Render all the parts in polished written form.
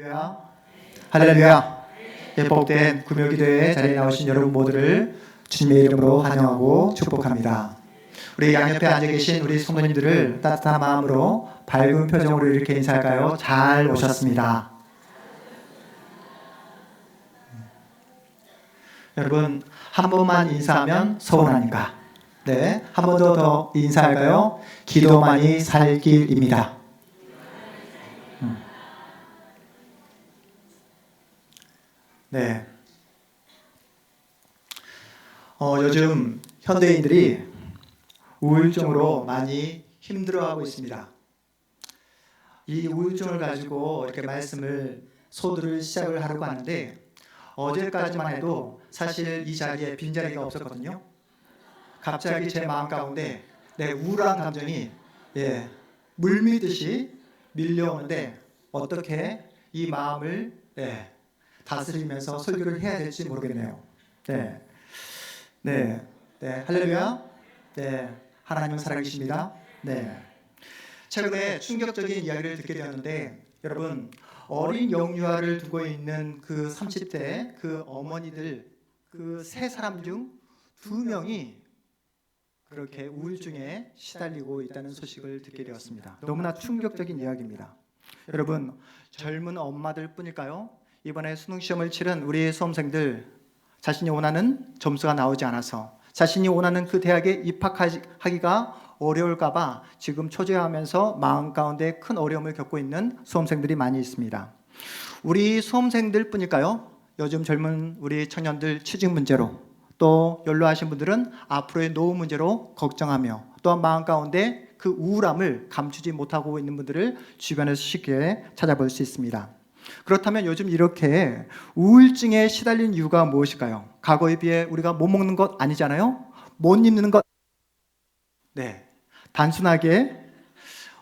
할렐루야. 할렐루야. 예, 복된 구묘기도회 자리에 나오신 여러분 모두를 주님의 이름으로 환영하고 축복합니다. 우리 양옆에 앉아 계신 우리 성도님들을 따뜻한 마음으로 밝은 표정으로 이렇게 인사할까요? 잘 오셨습니다. 여러분, 한 번만 인사하면 서운하니까. 네, 한 번 더 인사할까요? 기도만이 살 길입니다. 네. 요즘 현대인들이 우울증으로 많이 힘들어하고 있습니다. 이 우울증을 가지고 이렇게 말씀을 소들을 시작을 하려고 하는데 어제까지만 해도 사실 이 자리에 빈자리가 없었거든요. 갑자기 제 마음 가운데 우울한 감정이 물밀듯이 밀려오는데 어떻게 이 마음을 다스리면서 설교를 해야 될지 모르겠네요. 할렐루야. 하나님은 살아계십니다. 최근에 충격적인 이야기를 듣게 되었는데 여러분, 어린 영유아를 두고 있는 그 30대 그 어머니들 그 세 사람 중 2명이 그렇게 우울증에 시달리고 있다는 소식을 듣게 되었습니다. 너무나 충격적인 이야기입니다. 여러분, 젊은 엄마들 뿐일까요? 이번에 수능시험을 치른 우리 수험생들 자신이 원하는 점수가 나오지 않아서 자신이 원하는 그 대학에 입학하기가 어려울까 봐 지금 초조해하면서 마음 가운데 큰 어려움을 겪고 있는 수험생들이 많이 있습니다. 우리 수험생들 뿐일까요? 요즘 젊은 우리 청년들 취직 문제로 또 연로하신 분들은 앞으로의 노후 문제로 걱정하며 또한 마음 가운데 그 우울함을 감추지 못하고 있는 분들을 주변에서 쉽게 찾아볼 수 있습니다. 그렇다면 요즘 이렇게 우울증에 시달린 이유가 무엇일까요? 과거에 비해 우리가 못 먹는 것 아니잖아요? 못 입는 것. 단순하게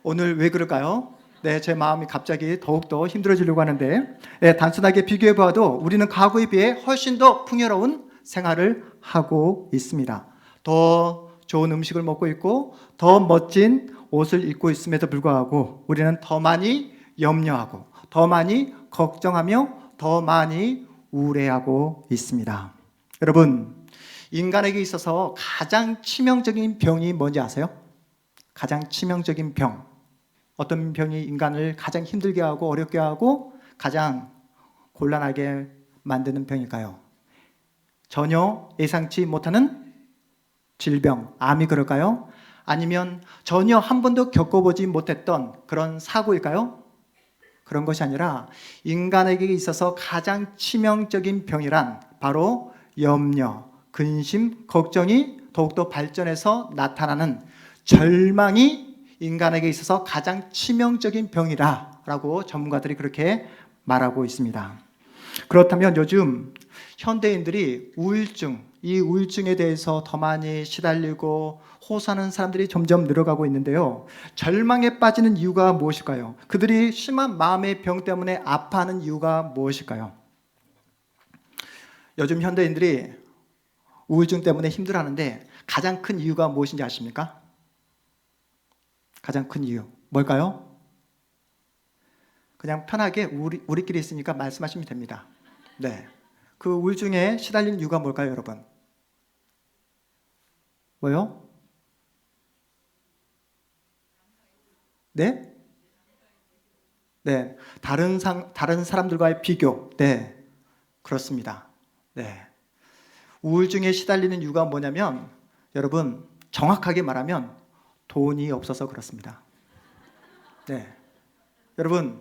오늘 왜 그럴까요? 제 마음이 갑자기 더욱더 힘들어지려고 하는데 단순하게 비교해 보아도 우리는 과거에 비해 훨씬 더 풍요로운 생활을 하고 있습니다. 더 좋은 음식을 먹고 있고 더 멋진 옷을 입고 있음에도 불구하고 우리는 더 많이 염려하고 더 많이 걱정하며 더 많이 우울해하고 있습니다. 여러분, 인간에게 있어서 가장 치명적인 병이 뭔지 아세요? 가장 치명적인 병. 어떤 병이 인간을 가장 힘들게 하고 어렵게 하고 가장 곤란하게 만드는 병일까요? 전혀 예상치 못하는 질병, 암이 그럴까요? 아니면 전혀 한 번도 겪어보지 못했던 그런 사고일까요? 그런 것이 아니라 인간에게 있어서 가장 치명적인 병이란 바로 염려, 근심, 걱정이 더욱더 발전해서 나타나는 절망이 인간에게 있어서 가장 치명적인 병이라고 전문가들이 그렇게 말하고 있습니다. 그렇다면 요즘 현대인들이 이 우울증에 대해서 더 많이 시달리고 호소하는 사람들이 점점 늘어가고 있는데요. 절망에 빠지는 이유가 무엇일까요? 그들이 심한 마음의 병 때문에 아파하는 이유가 무엇일까요? 요즘 현대인들이 우울증 때문에 힘들어하는데 가장 큰 이유가 무엇인지 아십니까? 가장 큰 이유 뭘까요? 그냥 편하게 우리끼리 있으니까 말씀하시면 됩니다. 그 우울증에 시달리는 이유가 뭘까요, 여러분? 뭐요? 다른 사람들과의 비교. 그렇습니다. 우울증에 시달리는 이유가 뭐냐면 여러분, 정확하게 말하면 돈이 없어서 그렇습니다. 여러분,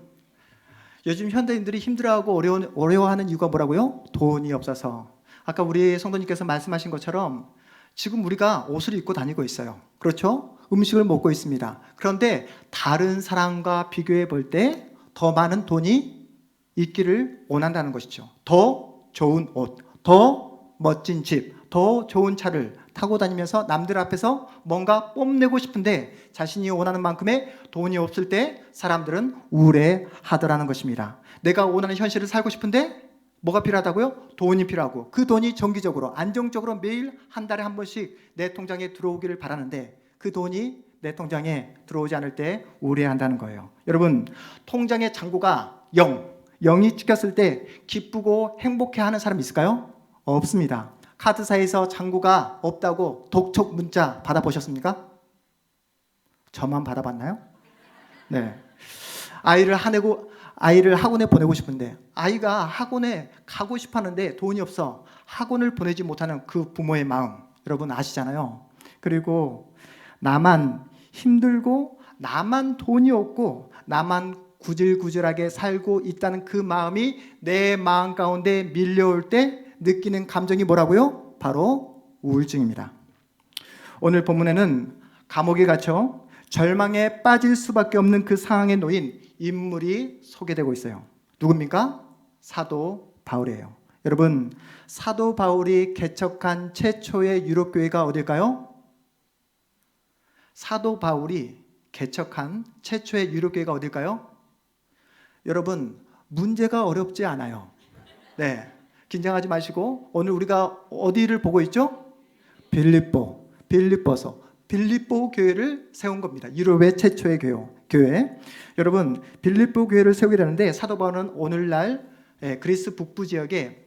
요즘 현대인들이 힘들어하고 어려워하는 이유가 뭐라고요? 돈이 없어서. 아까 우리 성도님께서 말씀하신 것처럼 지금 우리가 옷을 입고 다니고 있어요. 그렇죠? 음식을 먹고 있습니다. 그런데 다른 사람과 비교해 볼 때 더 많은 돈이 있기를 원한다는 것이죠. 더 좋은 옷, 더 멋진 집, 더 좋은 차를 타고 다니면서 남들 앞에서 뭔가 뽐내고 싶은데 자신이 원하는 만큼의 돈이 없을 때 사람들은 우울해하더라는 것입니다. 내가 원하는 현실을 살고 싶은데 뭐가 필요하다고요? 돈이 필요하고 그 돈이 정기적으로 안정적으로 매일 한 달에 한 번씩 내 통장에 들어오기를 바라는데 그 돈이 내 통장에 들어오지 않을 때 우울해한다는 거예요. 여러분, 통장의 잔고가 0, 영이 찍혔을 때 기쁘고 행복해하는 사람 있을까요? 없습니다. 카드사에서 잔고가 없다고 독촉 문자 받아보셨습니까? 저만 받아봤나요? 네. 아이를 학원에 보내고 싶은데 아이가 학원에 가고 싶었는데 돈이 없어 학원을 보내지 못하는 그 부모의 마음 여러분 아시잖아요. 그리고 나만 힘들고 나만 돈이 없고 나만 구질구질하게 살고 있다는 그 마음이 내 마음 가운데 밀려올 때 느끼는 감정이 뭐라고요? 바로 우울증입니다. 오늘 본문에는 감옥에 갇혀 절망에 빠질 수밖에 없는 그 상황에 놓인 인물이 소개되고 있어요. 누굽니까? 사도 바울이에요. 여러분, 사도 바울이 개척한 최초의 유럽교회가 어딜까요? 사도 바울이 개척한 최초의 유럽교회가 어딜까요? 여러분, 문제가 어렵지 않아요. 네, 긴장하지 마시고 오늘 우리가 어디를 보고 있죠? 빌립보서 빌립보 교회를 세운 겁니다. 유럽의 최초의 교회. 여러분, 빌립보 교회를 세우게 되는데 사도 바울은 오늘날 그리스 북부 지역에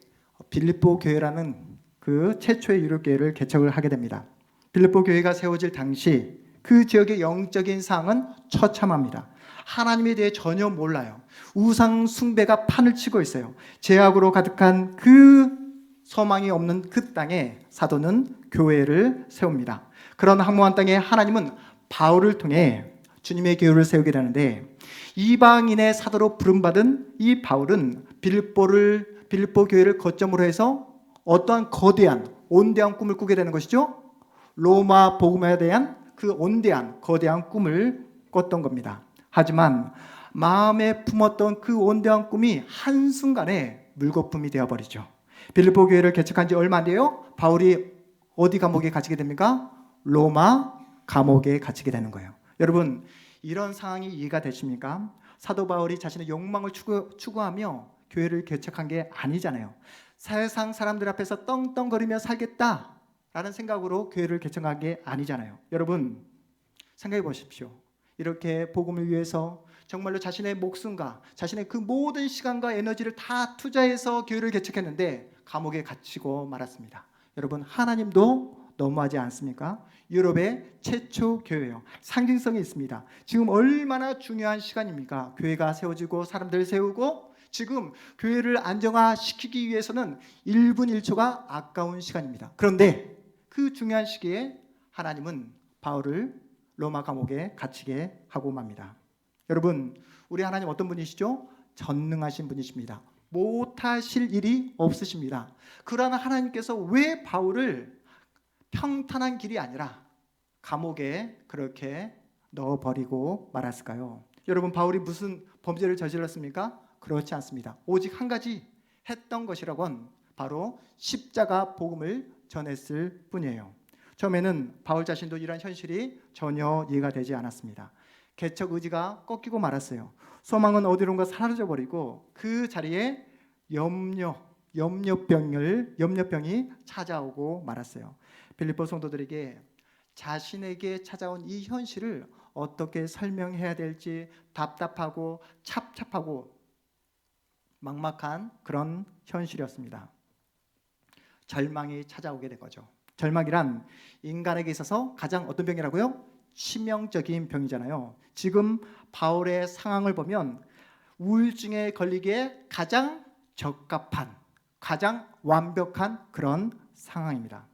빌립보 교회라는 그 최초의 유럽 교회를 개척을 하게 됩니다. 빌립보 교회가 세워질 당시 그 지역의 영적인 상황은 처참합니다. 하나님에 대해 전혀 몰라요. 우상 숭배가 판을 치고 있어요. 죄악으로 가득한 그 소망이 없는 그 땅에 사도는 교회를 세웁니다. 그런 황무한 땅에 하나님은 바울을 통해 주님의 교회를 세우게 되는데 이방인의 사도로 부름받은 이 바울은 빌립보 교회를 거점으로 해서 어떠한 거대한 온대한 꿈을 꾸게 되는 것이죠. 로마 복음에 대한 그 온대한 거대한 꿈을 꿨던 겁니다. 하지만 마음에 품었던 그 온대한 꿈이 한순간에 물거품이 되어버리죠. 빌립보 교회를 개척한 지 얼마 안 돼요. 바울이 어디 감옥에 갇히게 됩니까? 로마 감옥에 갇히게 되는 거예요. 여러분, 이런 상황이 이해가 되십니까? 사도 바울이 자신의 욕망을 추구하며 교회를 개척한 게 아니잖아요. 세상 사람들 앞에서 떵떵거리며 살겠다라는 생각으로 교회를 개척한 게 아니잖아요. 여러분, 생각해 보십시오. 이렇게 복음을 위해서 정말로 자신의 목숨과 자신의 그 모든 시간과 에너지를 다 투자해서 교회를 개척했는데 감옥에 갇히고 말았습니다. 여러분, 하나님도 너무하지 않습니까? 유럽의 최초 교회요. 상징성이 있습니다. 지금 얼마나 중요한 시간입니까? 교회가 세워지고 사람들 세우고 지금 교회를 안정화시키기 위해서는 1분 1초가 아까운 시간입니다. 그런데 그 중요한 시기에 하나님은 바울을 로마 감옥에 갇히게 하고 맙니다. 여러분, 우리 하나님 어떤 분이시죠? 전능하신 분이십니다. 못하실 일이 없으십니다. 그러나 하나님께서 왜 바울을 평탄한 길이 아니라 감옥에 그렇게 넣어버리고 말았을까요? 여러분, 바울이 무슨 범죄를 저질렀습니까? 그렇지 않습니다. 오직 한 가지 했던 것이라곤 바로 십자가 복음을 전했을 뿐이에요. 처음에는 바울 자신도 이런 현실이 전혀 이해가 되지 않았습니다. 개척 의지가 꺾이고 말았어요. 소망은 어디론가 사라져버리고 그 자리에 염려병이 찾아오고 말았어요. 빌립보 성도들에게 자신에게 찾아온 이 현실을 어떻게 설명해야 될지 답답하고 찹찹하고 막막한 그런 현실이었습니다. 절망이 찾아오게 된 거죠. 절망이란 인간에게 있어서 가장 어떤 병이라고요? 치명적인 병이잖아요. 지금 바울의 상황을 보면 우울증에 걸리기에 가장 적합한, 가장 완벽한 그런 상황입니다.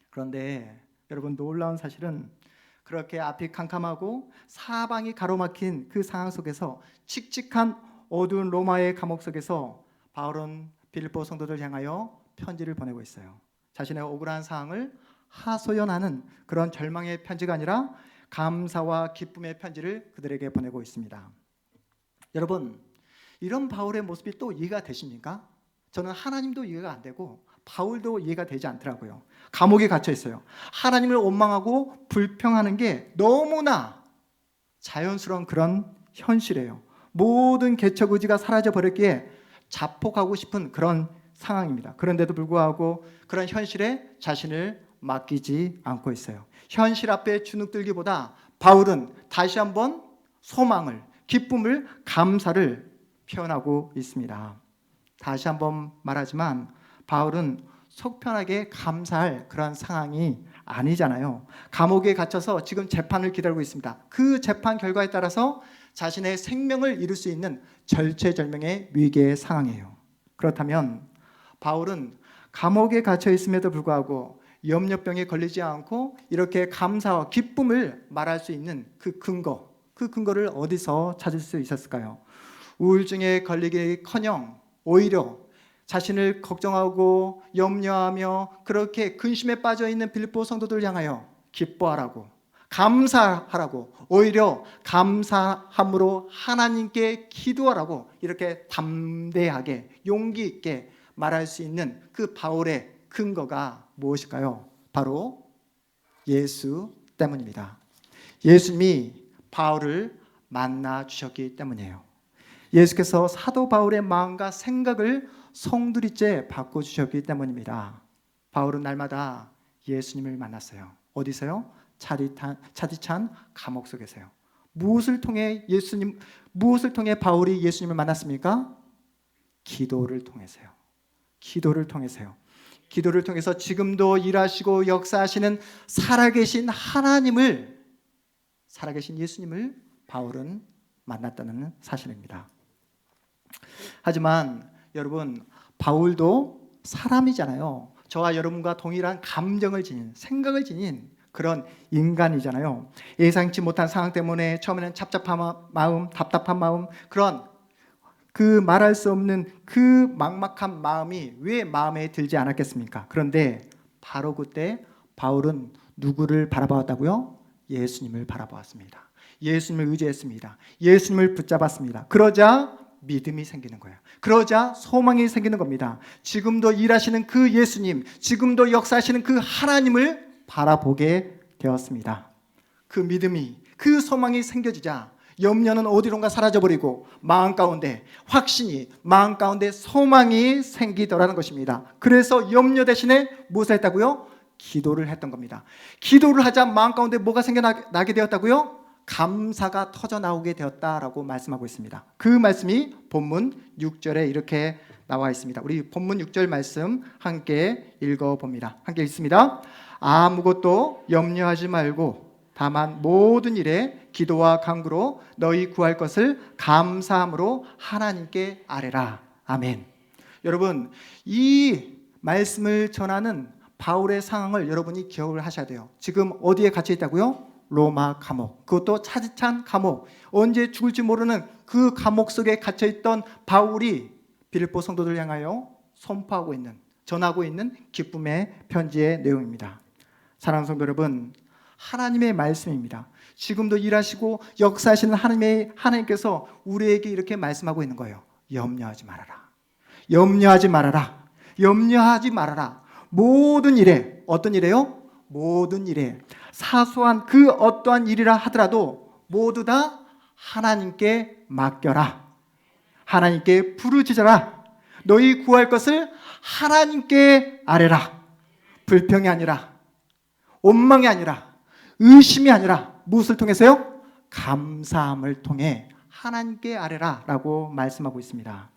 그런데 여러분, 놀라운 사실은 그렇게 앞이 캄캄하고 사방이 가로막힌 그 상황 속에서 칙칙한 어두운 로마의 감옥 속에서 바울은 빌립보 성도들 향하여 편지를 보내고 있어요. 자신의 억울한 상황을 하소연하는 그런 절망의 편지가 아니라 감사와 기쁨의 편지를 그들에게 보내고 있습니다. 여러분, 이런 바울의 모습이 또 이해가 되십니까? 저는 하나님도 이해가 안 되고 바울도 이해가 되지 않더라고요. 감옥에 갇혀 있어요. 하나님을 원망하고 불평하는 게 너무나 자연스러운 그런 현실이에요. 모든 개척 의지가 사라져 버렸기에 자폭하고 싶은 그런 상황입니다. 그런데도 불구하고 그런 현실에 자신을 맡기지 않고 있어요. 현실 앞에 주눅들기보다 바울은 다시 한번 소망을, 기쁨을, 감사를 표현하고 있습니다. 다시 한번 말하지만 바울은 속 편하게 감사할 그런 상황이 아니잖아요. 감옥에 갇혀서 지금 재판을 기다리고 있습니다. 그 재판 결과에 따라서 자신의 생명을 잃을 수 있는 절체절명의 위기의 상황이에요. 그렇다면 바울은 감옥에 갇혀 있음에도 불구하고 염려병에 걸리지 않고 이렇게 감사와 기쁨을 말할 수 있는 그 근거를 어디서 찾을 수 있었을까요? 우울증에 걸리기커녕 오히려 자신을 걱정하고 염려하며 그렇게 근심에 빠져 있는 빌립보 성도들 향하여 기뻐하라고, 감사하라고, 오히려 감사함으로 하나님께 기도하라고 이렇게 담대하게 용기 있게 말할 수 있는 그 바울의 근거가 무엇일까요? 바로 예수 때문입니다. 예수님이 바울을 만나 주셨기 때문이에요. 예수께서 사도 바울의 마음과 생각을 송두리째 바꿔주셨기 때문입니다. 바울은 날마다 예수님을 만났어요. 어디서요? 차디찬 감옥 속에서요. 무엇을 통해 바울이 예수님을 만났습니까? 기도를 통해서요. 기도를 통해서 지금도 일하시고 역사하시는 살아계신 예수님을 바울은 만났다는 사실입니다. 하지만 여러분, 바울도 사람이잖아요. 저와 여러분과 동일한 감정을 지닌, 생각을 지닌 그런 인간이잖아요. 예상치 못한 상황 때문에 처음에는 답답한 마음, 그 말할 수 없는 그 막막한 마음이 왜 마음에 들지 않았겠습니까? 그런데 바로 그때 바울은 누구를 바라보았다고요? 예수님을 바라보았습니다. 예수님을 의지했습니다. 예수님을 붙잡았습니다. 그러자 믿음이 생기는 거예요. 그러자 소망이 생기는 겁니다. 지금도 일하시는 그 예수님, 지금도 역사하시는 그 하나님을 바라보게 되었습니다. 그 믿음이, 그 소망이 생겨지자 염려는 어디론가 사라져버리고 마음 가운데 확신이, 마음 가운데 소망이 생기더라는 것입니다. 그래서 염려 대신에 무엇을 했다고요? 기도를 했던 겁니다. 기도를 하자 마음 가운데 뭐가 생겨나게 되었다고요? 감사가 터져나오게 되었다라고 말씀하고 있습니다. 그 말씀이 본문 6절에 이렇게 나와 있습니다. 우리 본문 6절 말씀 함께 읽어봅니다. 함께 읽습니다. 아무것도 염려하지 말고 다만 모든 일에 기도와 간구로 너희 구할 것을 감사함으로 하나님께 아뢰라. 아멘. 여러분, 이 말씀을 전하는 바울의 상황을 여러분이 기억을 하셔야 돼요. 지금 어디에 갇혀 있다고요? 로마 감옥, 그것도 차디찬 감옥, 언제 죽을지 모르는 그 감옥 속에 갇혀있던 바울이 빌립보 성도들 향하여 선포하고 있는, 전하고 있는 기쁨의 편지의 내용입니다. 사랑하는 성도 여러분, 하나님의 말씀입니다. 지금도 일하시고 역사하시는 하나님께서 우리에게 이렇게 말씀하고 있는 거예요. 염려하지 말아라. 염려하지 말아라. 염려하지 말아라. 모든 일에, 어떤 일에요? 모든 일에, 사소한 그 어떠한 일이라 하더라도 모두 다 하나님께 맡겨라. 하나님께 부르짖어라. 너희 구할 것을 하나님께 아뢰라. 불평이 아니라, 원망이 아니라, 의심이 아니라 무엇을 통해서요? 감사함을 통해 하나님께 아뢰라 라고 말씀하고 있습니다.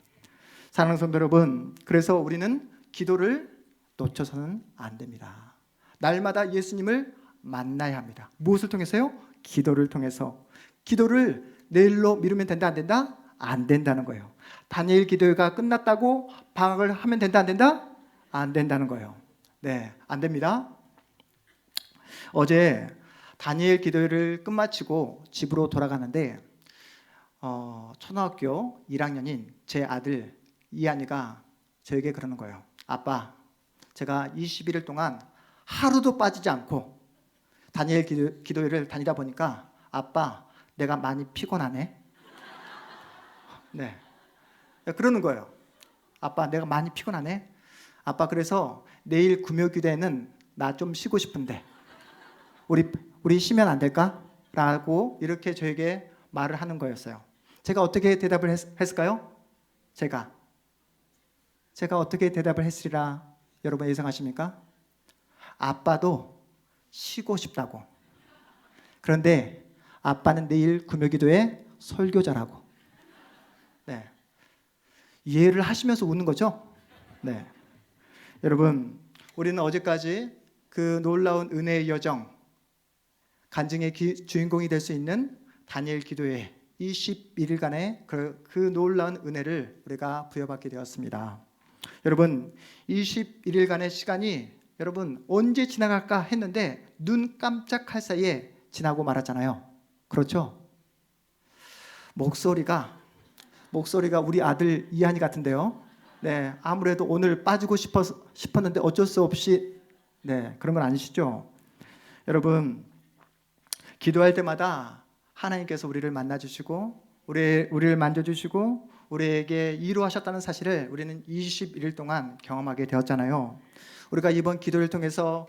사랑하는 성도 여러분, 그래서 우리는 기도를 놓쳐서는 안 됩니다. 날마다 예수님을 만나야 합니다. 무엇을 통해서요? 기도를 통해서. 기도를 내일로 미루면 된다, 안 된다? 안 된다는 거예요. 다니엘 기도가 끝났다고 방학을 하면 된다, 안 된다? 안 된다는 거예요. 네, 안 됩니다. 어제 다니엘 기도를 끝마치고 집으로 돌아가는데 초등학교 1학년인 제 아들 이한이가 저에게 그러는 거예요. 아빠, 제가 21일 동안 하루도 빠지지 않고 다니엘 기도회를 다니다 보니까 아빠, 내가 많이 피곤하네. 네, 그러는 거예요. 아빠, 내가 많이 피곤하네. 아빠, 그래서 내일 금요기도회는 나 좀 쉬고 싶은데 우리 쉬면 안 될까? 라고 이렇게 저에게 말을 하는 거였어요. 제가 어떻게 대답을 했을까요? 제가 어떻게 대답을 했으리라 여러분 예상하십니까? 아빠도 쉬고 싶다고. 그런데 아빠는 내일 금요기도에 설교자라고. 네, 이해를 하시면서 웃는 거죠? 네. 여러분, 우리는 어제까지 그 놀라운 은혜의 여정, 간증의 주인공이 될 수 있는 다니엘 기도회 21일간의 그 놀라운 은혜를 우리가 부여받게 되었습니다. 여러분, 21일간의 시간이 여러분 언제 지나갈까 했는데 눈 깜짝할 사이에 지나고 말았잖아요. 그렇죠? 목소리가 우리 아들 이한이 같은데요. 네, 아무래도 오늘 빠지고 싶었는데 어쩔 수 없이 네, 그런 건 아니시죠? 여러분, 기도할 때마다 하나님께서 우리를 만나주시고 우리를 만져주시고 우리에게 이루하셨다는 사실을 우리는 21일 동안 경험하게 되었잖아요. 우리가 이번 기도를 통해서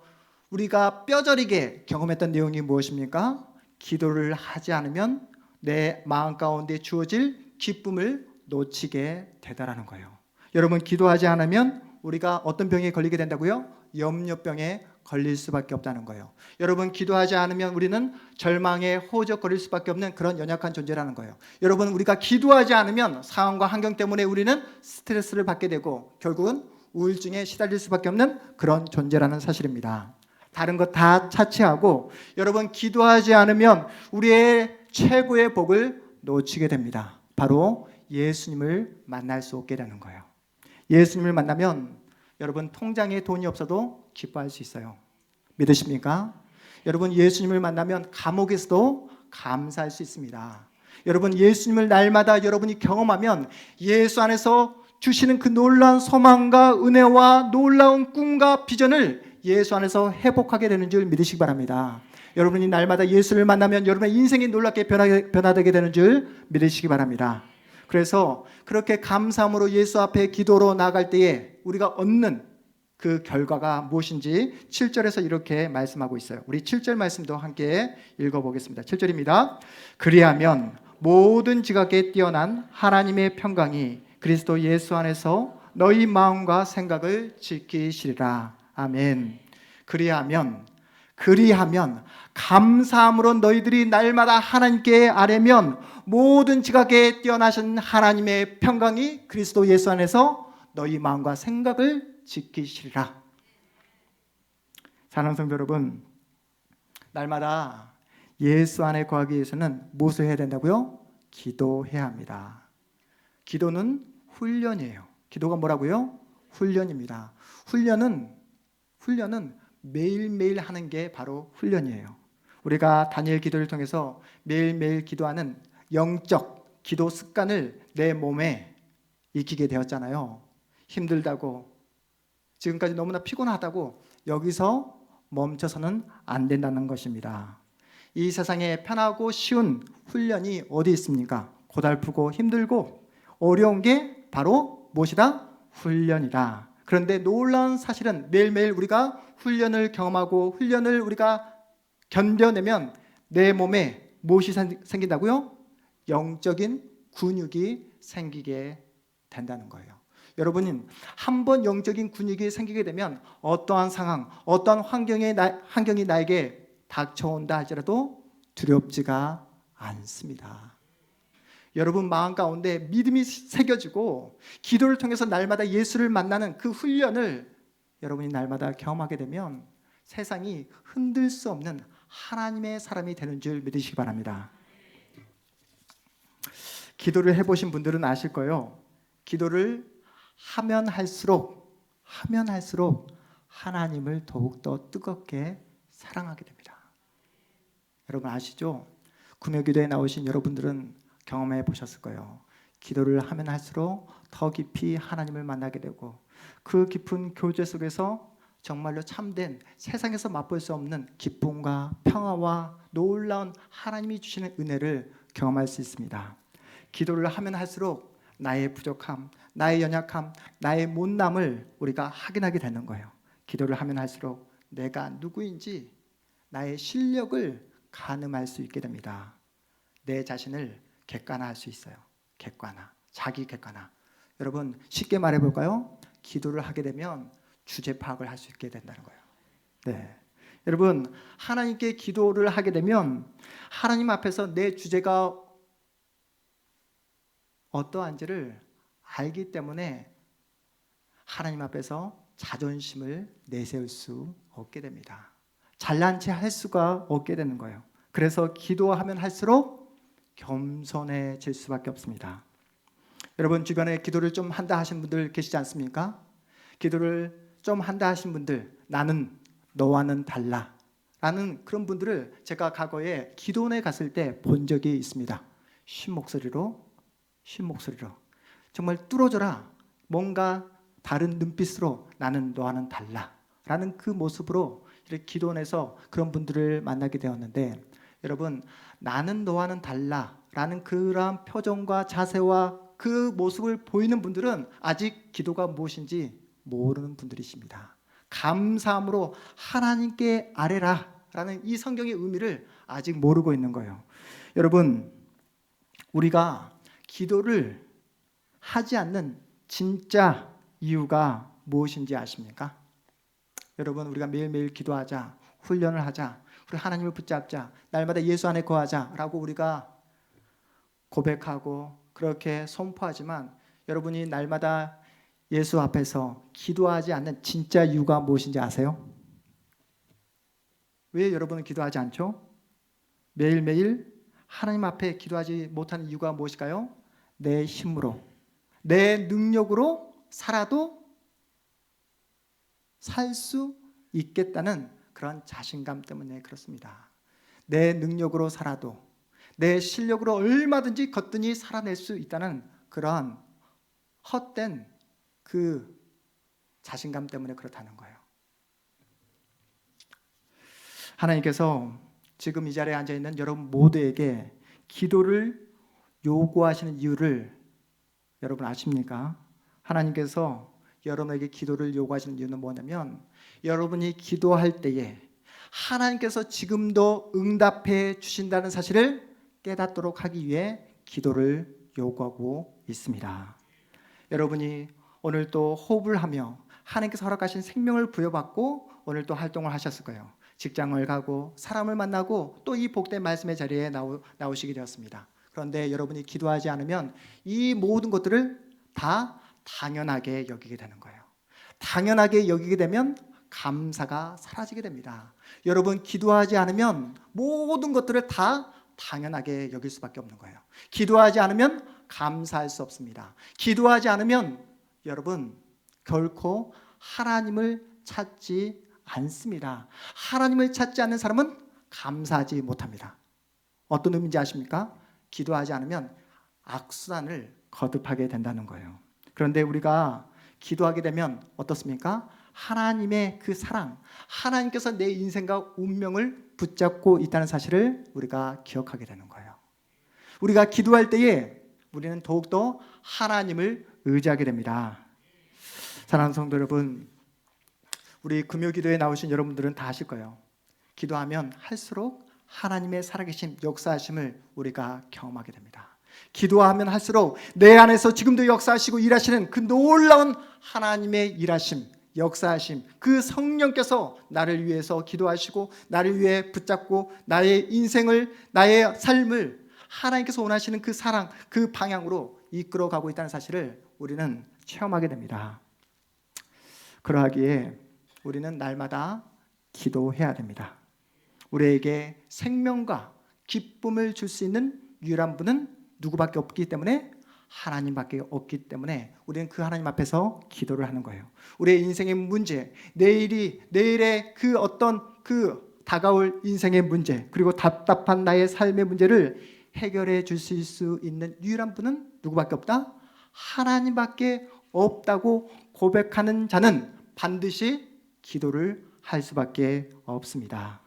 우리가 뼈저리게 경험했던 내용이 무엇입니까? 기도를 하지 않으면 내 마음 가운데 주어질 기쁨을 놓치게 되다라는 거예요. 여러분, 기도하지 않으면 우리가 어떤 병에 걸리게 된다고요? 염려병에 걸릴 수밖에 없다는 거예요. 여러분, 기도하지 않으면 우리는 절망에 허우적거릴 수밖에 없는 그런 연약한 존재라는 거예요. 여러분, 우리가 기도하지 않으면 상황과 환경 때문에 우리는 스트레스를 받게 되고 결국은 우울증에 시달릴 수밖에 없는 그런 존재라는 사실입니다. 다른 것 다 차치하고 여러분, 기도하지 않으면 우리의 최고의 복을 놓치게 됩니다. 바로 예수님을 만날 수 없게 되는 거예요. 예수님을 만나면 여러분, 통장에 돈이 없어도 기뻐할 수 있어요. 믿으십니까? 여러분, 예수님을 만나면 감옥에서도 감사할 수 있습니다. 여러분, 예수님을 날마다 여러분이 경험하면 예수 안에서 주시는 그 놀라운 소망과 은혜와 놀라운 꿈과 비전을 예수 안에서 회복하게 되는 줄 믿으시기 바랍니다. 여러분이 날마다 예수를 만나면 여러분의 인생이 놀랍게 변화되게 되는 줄 믿으시기 바랍니다. 그래서 그렇게 감사함으로 예수 앞에 기도로 나아갈 때에 우리가 얻는 그 결과가 무엇인지 7절에서 이렇게 말씀하고 있어요. 우리 7절 말씀도 함께 읽어보겠습니다. 7절입니다. 그리하면 모든 지각에 뛰어난 하나님의 평강이 그리스도 예수 안에서 너희 마음과 생각을 지키시리라. 아멘. 그리하면 감사함으로 너희들이 날마다 하나님께 아뢰면 모든 지각에 뛰어나신 하나님의 평강이 그리스도 예수 안에서 너희 마음과 생각을 지키시리라. 사랑하는 성도 여러분, 날마다 예수 안에 거하기 위해서는 무엇을 해야 된다고요? 기도해야 합니다. 기도는 훈련이에요. 기도가 뭐라고요? 훈련입니다. 훈련은 매일매일 하는 게 바로 훈련이에요. 우리가 다니엘 기도를 통해서 매일매일 기도하는 영적 기도 습관을 내 몸에 익히게 되었잖아요. 힘들다고, 지금까지 너무나 피곤하다고 여기서 멈춰서는 안 된다는 것입니다. 이 세상에 편하고 쉬운 훈련이 어디 있습니까? 고달프고 힘들고 어려운 게 바로 무엇이다? 훈련이다. 그런데 놀라운 사실은 매일매일 우리가 훈련을 경험하고 훈련을 우리가 견뎌내면 내 몸에 무엇이 생긴다고요? 영적인 근육이 생기게 된다는 거예요. 여러분은 한번 영적인 근육이 생기게 되면 어떠한 상황, 어떠한 환경이 나에게 닥쳐온다 할지라도 두렵지가 않습니다. 여러분 마음 가운데 믿음이 새겨지고 기도를 통해서 날마다 예수를 만나는 그 훈련을 여러분이 날마다 경험하게 되면 세상이 흔들 수 없는 하나님의 사람이 되는 줄 믿으시기 바랍니다. 기도를 해보신 분들은 아실 거예요. 기도를 하면 할수록 하나님을 더욱더 뜨겁게 사랑하게 됩니다. 여러분 아시죠? 구매기도에 나오신 여러분들은 경험해 보셨을 거예요. 기도를 하면 할수록 더 깊이 하나님을 만나게 되고 그 깊은 교제 속에서 정말로 참된 세상에서 맛볼 수 없는 기쁨과 평화와 놀라운 하나님이 주시는 은혜를 경험할 수 있습니다. 기도를 하면 할수록 나의 부족함, 나의 연약함, 나의 못남을 우리가 확인하게 되는 거예요. 기도를 하면 할수록 내가 누구인지 나의 실력을 가늠할 수 있게 됩니다. 내 자신을 객관화할 수 있어요. 자기 객관화. 여러분 쉽게 말해볼까요? 기도를 하게 되면 주제 파악을 할 수 있게 된다는 거예요. 네, 여러분 하나님께 기도를 하게 되면 하나님 앞에서 내 주제가 어떠한지를 알기 때문에 하나님 앞에서 자존심을 내세울 수 없게 됩니다. 잘난 체 할 수가 없게 되는 거예요. 그래서 기도하면 할수록 겸손해질 수밖에 없습니다. 여러분 주변에 기도를 좀 한다 하신 분들 계시지 않습니까? 기도를 좀 한다 하신 분들, 나는 너와는 달라 라는 그런 분들을 제가 과거에 기도원에 갔을 때 본 적이 있습니다. 쉰 목소리로 정말 뚫어져라, 뭔가 다른 눈빛으로 나는 너와는 달라 라는 그 모습으로 이렇게 기도원에서 그런 분들을 만나게 되었는데, 여러분 나는 너와는 달라 라는 그러한 표정과 자세와 그 모습을 보이는 분들은 아직 기도가 무엇인지 모르는 분들이십니다. 감사함으로 하나님께 아뢰라 라는 이 성경의 의미를 아직 모르고 있는 거예요. 여러분 우리가 기도를 하지 않는 진짜 이유가 무엇인지 아십니까? 여러분 우리가 매일매일 기도하자, 훈련을 하자, 우리 하나님을 붙잡자, 날마다 예수 안에 거하자 라고 우리가 고백하고 그렇게 선포하지만, 여러분이 날마다 예수 앞에서 기도하지 않는 진짜 이유가 무엇인지 아세요? 왜 여러분은 기도하지 않죠? 매일매일 하나님 앞에 기도하지 못하는 이유가 무엇일까요? 내 힘으로, 내 능력으로 살아도 살 수 있겠다는 그런 자신감 때문에 그렇습니다. 내 능력으로 살아도, 내 실력으로 얼마든지 거뜬히 살아낼 수 있다는 그런 헛된 그 자신감 때문에 그렇다는 거예요. 하나님께서 지금 이 자리에 앉아있는 여러분 모두에게 기도를 요구하시는 이유를 여러분 아십니까? 하나님께서 여러분에게 기도를 요구하시는 이유는 뭐냐면, 여러분이 기도할 때에 하나님께서 지금도 응답해 주신다는 사실을 깨닫도록 하기 위해 기도를 요구하고 있습니다. 여러분이 오늘 또 호흡을 하며 하나님께서 허락하신 생명을 부여받고 오늘 또 활동을 하셨을 거예요. 직장을 가고 사람을 만나고 또 이 복된 말씀의 자리에 나오시게 되었습니다. 그런데 여러분이 기도하지 않으면 이 모든 것들을 다 당연하게 여기게 되는 거예요. 당연하게 여기게 되면 감사가 사라지게 됩니다. 여러분 기도하지 않으면 모든 것들을 다 당연하게 여길 수밖에 없는 거예요. 기도하지 않으면 감사할 수 없습니다. 기도하지 않으면 여러분 결코 하나님을 찾지 않습니다. 하나님을 찾지 않는 사람은 감사하지 못합니다. 어떤 의미인지 아십니까? 기도하지 않으면 악순환을 거듭하게 된다는 거예요. 그런데 우리가 기도하게 되면 어떻습니까? 하나님의 그 사랑, 하나님께서 내 인생과 운명을 붙잡고 있다는 사실을 우리가 기억하게 되는 거예요. 우리가 기도할 때에 우리는 더욱더 하나님을 의지하게 됩니다. 사랑하는 성도 여러분, 우리 금요기도에 나오신 여러분들은 다 아실 거예요. 기도하면 할수록 하나님의 살아계심, 역사하심을 우리가 경험하게 됩니다. 기도하면 할수록 내 안에서 지금도 역사하시고 일하시는 그 놀라운 하나님의 일하심, 역사하심, 그 성령께서 나를 위해서 기도하시고 나를 위해 붙잡고 나의 인생을, 나의 삶을 하나님께서 원하시는 그 사랑, 그 방향으로 이끌어가고 있다는 사실을 우리는 체험하게 됩니다. 그러하기에 우리는 날마다 기도해야 됩니다. 우리에게 생명과 기쁨을 줄 수 있는 유일한 분은 누구밖에 없기 때문에, 하나님밖에 없기 때문에 우리는 그 하나님 앞에서 기도를 하는 거예요. 우리의 인생의 문제, 내일의 그 어떤 그 다가올 인생의 문제, 그리고 답답한 나의 삶의 문제를 해결해 주실 수 있는 유일한 분은 누구밖에 없다? 하나님밖에 없다고 고백하는 자는 반드시 기도를 할 수밖에 없습니다.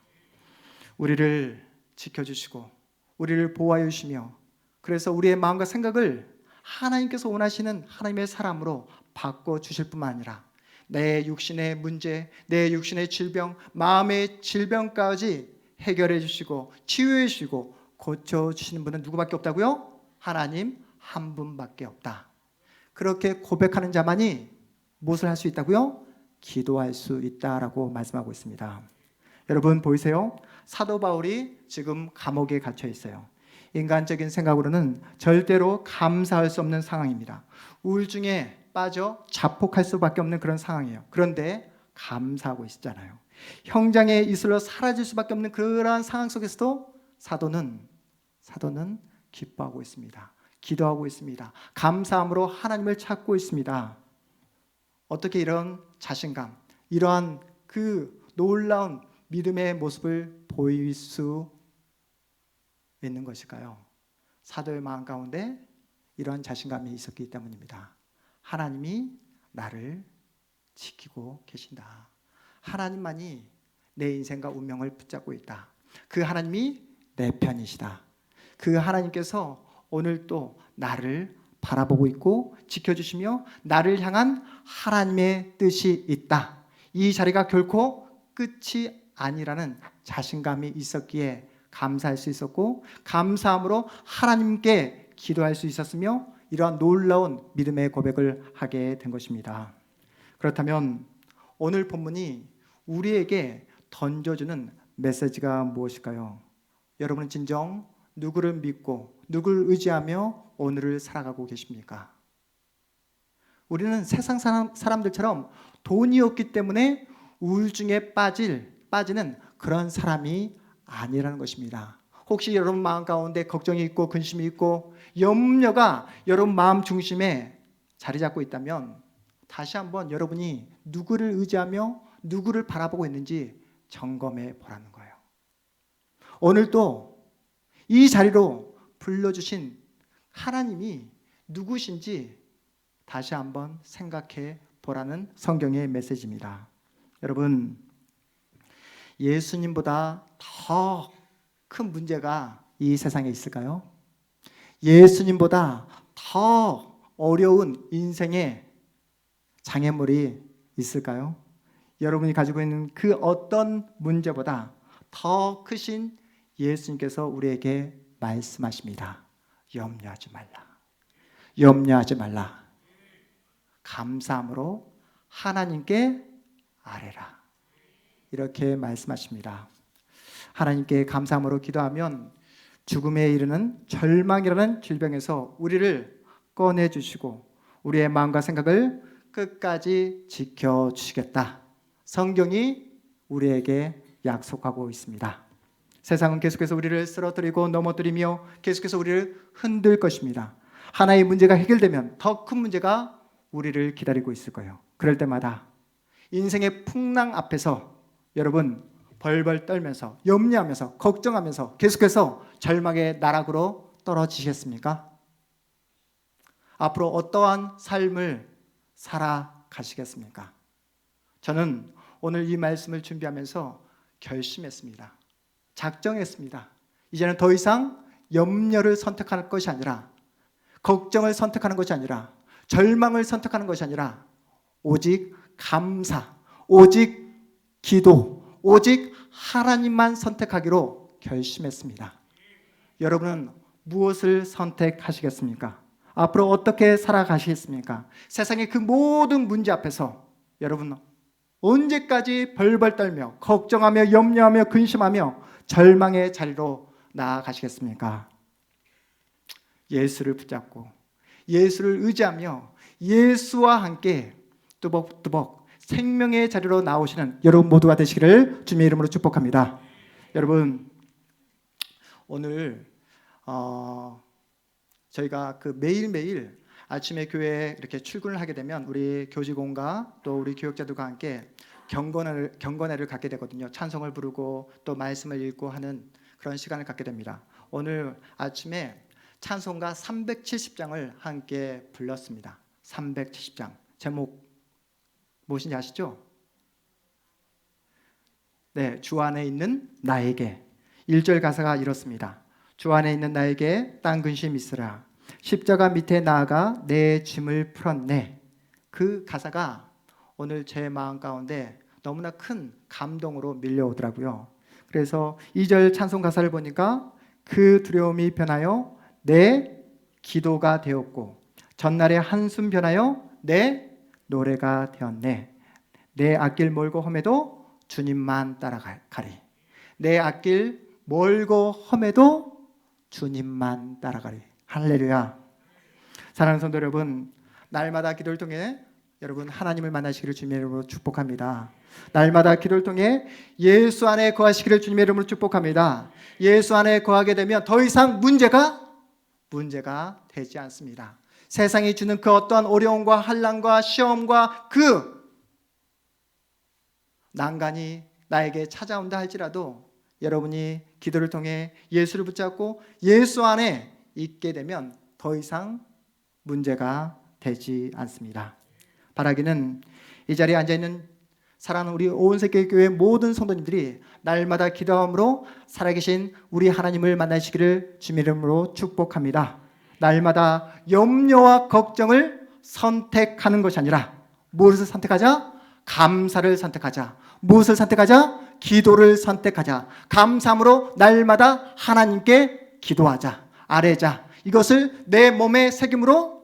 우리를 지켜주시고 우리를 보호하여 주시며, 그래서 우리의 마음과 생각을 하나님께서 원하시는 하나님의 사람으로 바꿔주실 뿐만 아니라 내 육신의 문제, 내 육신의 질병, 마음의 질병까지 해결해 주시고 치유해 주시고 고쳐주시는 분은 누구밖에 없다고요? 하나님 한 분밖에 없다. 그렇게 고백하는 자만이 무엇을 할 수 있다고요? 기도할 수 있다라고 말씀하고 있습니다. 여러분 보이세요? 사도 바울이 지금 감옥에 갇혀 있어요. 인간적인 생각으로는 절대로 감사할 수 없는 상황입니다. 우울증에 빠져 자폭할 수밖에 없는 그런 상황이에요. 그런데 감사하고 있잖아요. 형장의 이슬로 사라질 수밖에 없는 그러한 상황 속에서도 사도는 기뻐하고 있습니다. 기도하고 있습니다. 감사함으로 하나님을 찾고 있습니다. 어떻게 이런 자신감, 이러한 그 놀라운 믿음의 모습을 보일 수 있는 것일까요? 사도의 마음 가운데 이런 자신감이 있었기 때문입니다. 하나님이 나를 지키고 계신다. 하나님만이 내 인생과 운명을 붙잡고 있다. 그 하나님이 내 편이시다. 그 하나님께서 오늘 또 나를 바라보고 있고 지켜주시며 나를 향한 하나님의 뜻이 있다. 이 자리가 결코 끝이 아니라는 자신감이 있었기에 감사할 수 있었고, 감사함으로 하나님께 기도할 수 있었으며 이러한 놀라운 믿음의 고백을 하게 된 것입니다. 그렇다면 오늘 본문이 우리에게 던져주는 메시지가 무엇일까요? 여러분은 진정 누구를 믿고 누구를 의지하며 오늘을 살아가고 계십니까? 우리는 세상 사람들처럼 돈이 없기 때문에 우울증에 빠지는 그런 사람이 아니라는 것입니다. 혹시 여러분 마음 가운데 걱정이 있고 근심이 있고 염려가 여러분 마음 중심에 자리 잡고 있다면 다시 한번 여러분이 누구를 의지하며 누구를 바라보고 있는지 점검해 보라는 거예요. 오늘도 이 자리로 불러주신 하나님이 누구신지 다시 한번 생각해 보라는 성경의 메시지입니다. 여러분, 예수님보다 더 큰 문제가 이 세상에 있을까요? 예수님보다 더 어려운 인생의 장애물이 있을까요? 여러분이 가지고 있는 그 어떤 문제보다 더 크신 예수님께서 우리에게 말씀하십니다. 염려하지 말라. 염려하지 말라. 감사함으로 하나님께 아뢰라. 이렇게 말씀하십니다. 하나님께 감사함으로 기도하면 죽음에 이르는 절망이라는 질병에서 우리를 꺼내주시고 우리의 마음과 생각을 끝까지 지켜주시겠다. 성경이 우리에게 약속하고 있습니다. 세상은 계속해서 우리를 쓰러뜨리고 넘어뜨리며 계속해서 우리를 흔들 것입니다. 하나의 문제가 해결되면 더 큰 문제가 우리를 기다리고 있을 거예요. 그럴 때마다 인생의 풍랑 앞에서 여러분 벌벌 떨면서 염려하면서 걱정하면서 계속해서 절망의 나락으로 떨어지시겠습니까? 앞으로 어떠한 삶을 살아가시겠습니까? 저는 오늘 이 말씀을 준비하면서 결심했습니다. 작정했습니다. 이제는 더 이상 염려를 선택할 것이 아니라 걱정을 선택하는 것이 아니라 절망을 선택하는 것이 아니라 오직 감사, 오직 기도, 오직 하나님만 선택하기로 결심했습니다. 여러분은 무엇을 선택하시겠습니까? 앞으로 어떻게 살아가시겠습니까? 세상의 그 모든 문제 앞에서 여러분 언제까지 벌벌 떨며 걱정하며 염려하며 근심하며 절망의 자리로 나아가시겠습니까? 예수를 붙잡고 예수를 의지하며 예수와 함께 뚜벅뚜벅 생명의 자리로 나오시는 여러분 모두가 되시기를 주님의 이름으로 축복합니다. 여러분 오늘 저희가 그 매일매일 아침에 교회에 이렇게 출근을 하게 되면 우리 교직원과 또 우리 교역자들과 함께 경건회를 갖게 되거든요. 찬송을 부르고 또 말씀을 읽고 하는 그런 시간을 갖게 됩니다. 오늘 아침에 찬송가 370장을 함께 불렀습니다. 370장 제목 무엇인지 아시죠? 네, 주 안에 있는 나에게. 1절 가사가 이렇습니다. 주 안에 있는 나에게 땅 근심 있으라. 십자가 밑에 나아가 내 짐을 풀었네. 그 가사가 오늘 제 마음 가운데 너무나 큰 감동으로 밀려오더라고요. 그래서 2절 찬송 가사를 보니까 그 두려움이 변하여 내 기도가 되었고 전날의 한숨 변하여 내 노래가 되었네. 내 앞길 멀고 험해도 주님만 따라가리. 내 앞길 멀고 험해도 주님만 따라가리. 할렐루야. 사랑하는 성도 여러분, 날마다 기도를 통해 여러분 하나님을 만나시기를 주님의 이름으로 축복합니다. 날마다 기도를 통해 예수 안에 거하시기를 주님의 이름으로 축복합니다. 예수 안에 거하게 되면 더 이상 문제가 되지 않습니다. 세상이 주는 그 어떠한 어려움과 환난과 시험과 그 난간이 나에게 찾아온다 할지라도 여러분이 기도를 통해 예수를 붙잡고 예수 안에 있게 되면 더 이상 문제가 되지 않습니다. 바라기는 이 자리에 앉아있는 사랑하는 우리 오은세교회 모든 성도님들이 날마다 기도함으로 살아계신 우리 하나님을 만나시기를 주님의 이름으로 축복합니다. 날마다 염려와 걱정을 선택하는 것이 아니라 무엇을 선택하자? 감사를 선택하자. 무엇을 선택하자? 기도를 선택하자. 감사함으로 날마다 하나님께 기도하자. 아뢰자. 이것을 내 몸에 새김으로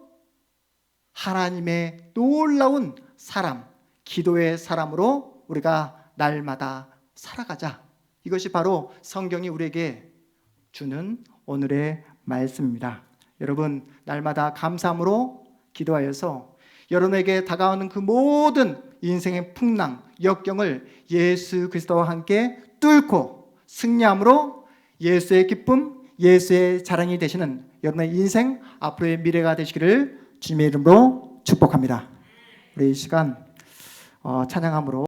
하나님의 놀라운 사람, 기도의 사람으로 우리가 날마다 살아가자. 이것이 바로 성경이 우리에게 주는 오늘의 말씀입니다. 여러분, 날마다 감사함으로 기도하여서 여러분에게 다가오는 그 모든 인생의 풍랑, 역경을 예수 그리스도와 함께 뚫고 승리함으로 예수의 기쁨, 예수의 자랑이 되시는 여러분의 인생 앞으로의 미래가 되시기를 주님의 이름으로 축복합니다. 우리 이 시간 찬양함으로